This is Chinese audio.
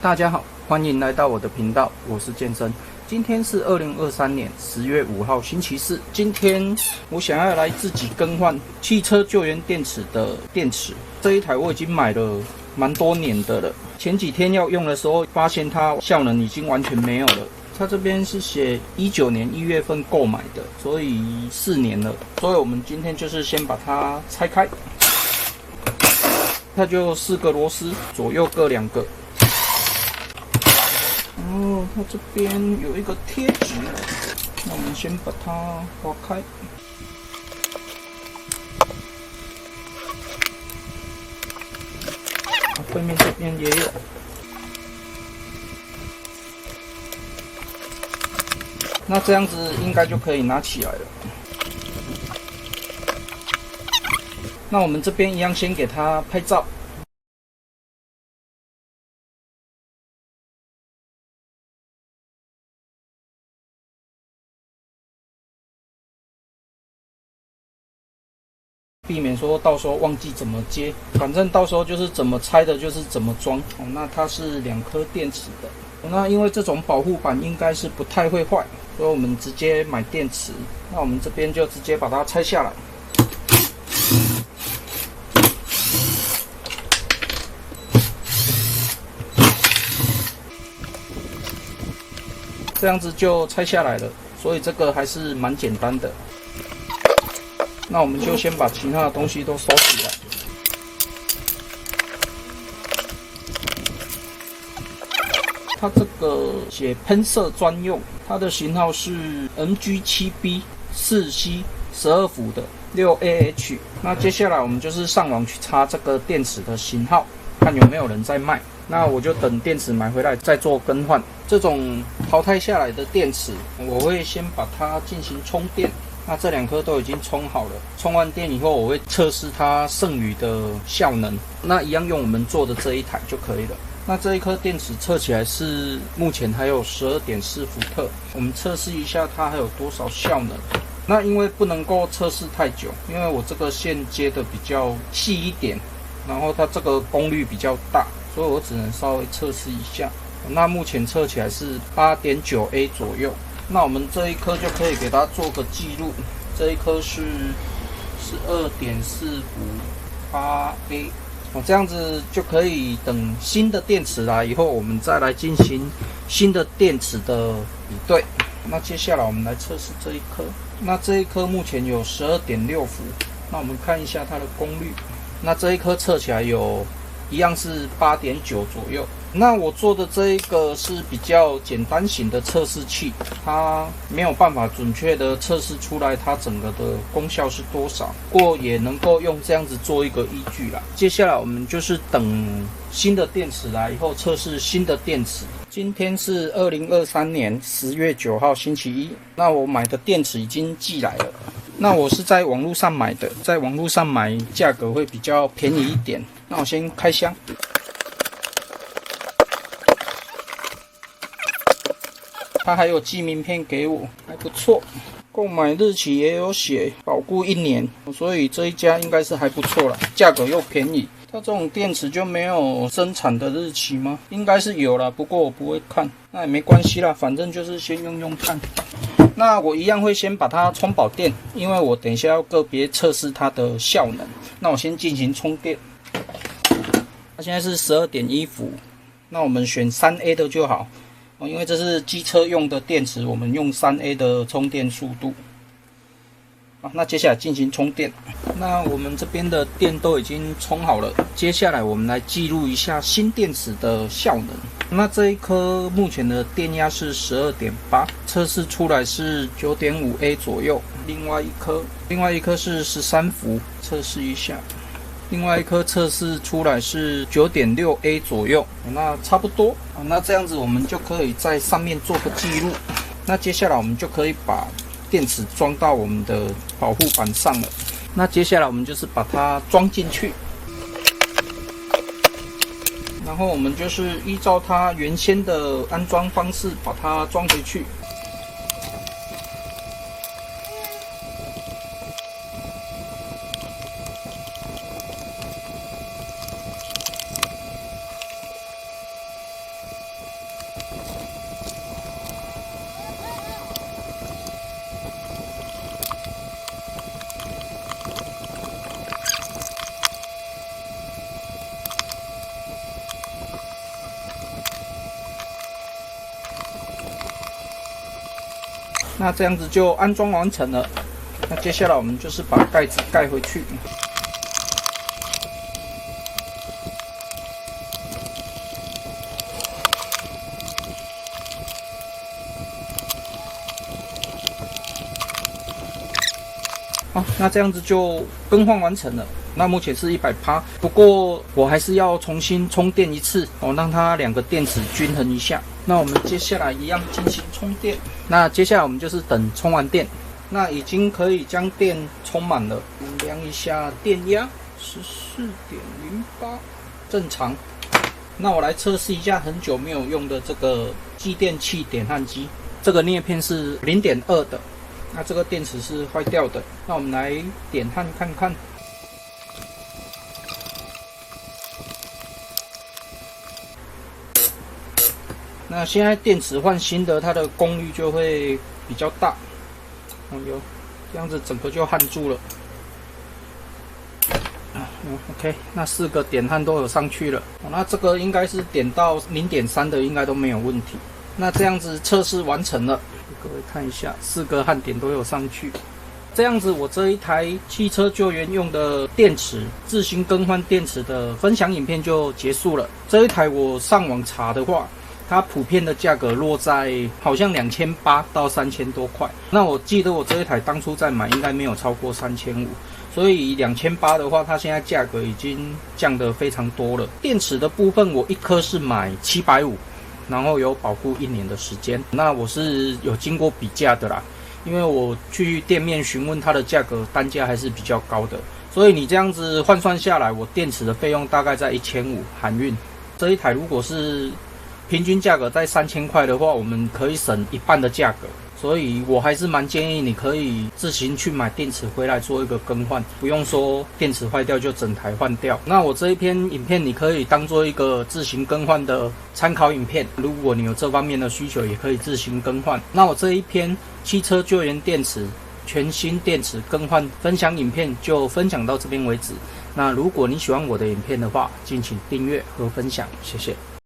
大家好，欢迎来到我的频道，我是健身。今天是2023年10月5号，星期四。今天我想要来自己更换汽车救援电池的电池。这一台我已经买了蛮多年的了，前几天要用的时候，发现它效能已经完全没有了。它这边是写19年1月份购买的，所以4年了。所以我们今天就是先把它拆开，它就4个螺丝，左右各2个。哦，它这边有一个贴纸，那我们先把它划开。背面这边也有。那这样子应该就可以拿起来了。那我们这边一样先给它拍照。避免说到时候忘记怎么接，反正到时候就是怎么拆的，就是怎么装。那它是2颗电池的，那因为这种保护板应该是不太会坏，所以我们直接买电池。那我们这边就直接把它拆下来。这样子就拆下来了，所以这个还是蛮简单的。那我们就先把其他的东西都收起来。它这个写喷射专用，它的型号是 NG7B 4C 12伏的 6AH。那接下来我们就是上网去查这个电池的型号，看有没有人在卖。那我就等电池买回来再做更换。这种淘汰下来的电池，我会先把它进行充电。那这2颗都已经充好了，充完电以后，我会测试它剩余的效能。那一样用我们做的这一台就可以了。那这一颗电池测起来是目前还有12.4伏特，我们测试一下它还有多少效能。那因为不能够测试太久，因为我这个线接的比较细一点，然后它这个功率比较大，所以我只能稍微测试一下。那目前测起来是 8.9A 左右。那我们这一颗就可以给它做个记录，这一颗是 12.4伏 8A， 这样子就可以等新的电池来以后，我们再来进行新的电池的比对。那接下来我们来测试这一颗，那这一颗目前有 12.6伏，那我们看一下它的功率，那这一颗测起来有一样是 8.9 左右。那我做的这一个是比较简单型的测试器，它没有办法准确的测试出来它整个的功效是多少，不过也能够用这样子做一个依据啦。接下来我们就是等新的电池来以后测试新的电池。今天是2023年10月9号星期一，那我买的电池已经寄来了。那我是在网络上买的，在网络上买价格会比较便宜一点。那我先开箱。他还有寄名片给我，还不错。购买日期也有写，保固1年，所以这一家应该是还不错啦，价格又便宜。它这种电池就没有生产的日期吗？应该是有啦，不过我不会看，那也没关系啦，反正就是先用用看。那我一样会先把它充饱电，因为我等一下要个别测试它的效能。那我先进行充电。它现在是 12.1 伏，那我们选 3A 的就好。因为这是机车用的电池，我们用 3A 的充电速度。那接下来进行充电。那我们这边的电都已经充好了，接下来我们来记录一下新电池的效能。那这一颗目前的电压是 12.8， 测试出来是 9.5A 左右。另外一颗是13伏，测试一下。另外一颗测试出来是 9.6A 左右，那差不多。那这样子我们就可以在上面做个记录。那接下来我们就可以把电池装到我们的保护板上了。那接下来我们就是把它装进去，然后我们就是依照它原先的安装方式把它装回去。那这样子就安装完成了。那接下来我们就是把盖子盖回去。好，那这样子就更换完成了。那目前是100%，不过我还是要重新充电一次哦，让它2个电池均衡一下。那我们接下来一样进行充电。那接下来我们就是等充完电。那已经可以将电充满了，我们量一下电压，14.08，正常。那我来测试一下很久没有用的这个继电器点焊机，这个镍片是0.2的。那这个电池是坏掉的，那我们来点焊看看。那现在电池换新的，它的功率就会比较大。有这样子整个就焊住了。OK， 那4个点焊都有上去了。那这个应该是点到0.3的，应该都没有问题。那这样子测试完成了，各位看一下，4个焊点都有上去。这样子，我这一台汽车救援用的电池自行更换电池的分享影片就结束了。这一台我上网查的话，它普遍的价格落在好像2800到3000多块。那我记得我这一台当初在买应该没有超过3500，所以2800的话，它现在价格已经降得非常多了。电池的部分，我一颗是买750，然后有保护1年的时间。那我是有经过比价的啦，因为我去店面询问它的价格，单价还是比较高的。所以你这样子换算下来，我电池的费用大概在1500含运。这一台如果是平均价格在3000块的话，我们可以省一半的价格，所以我还是蛮建议你可以自行去买电池回来做一个更换，不用说电池坏掉就整台换掉。那我这一篇影片你可以当做一个自行更换的参考影片，如果你有这方面的需求，也可以自行更换。那我这一篇汽车救援电池全新电池更换分享影片就分享到这边为止。那如果你喜欢我的影片的话，敬请订阅和分享，谢谢。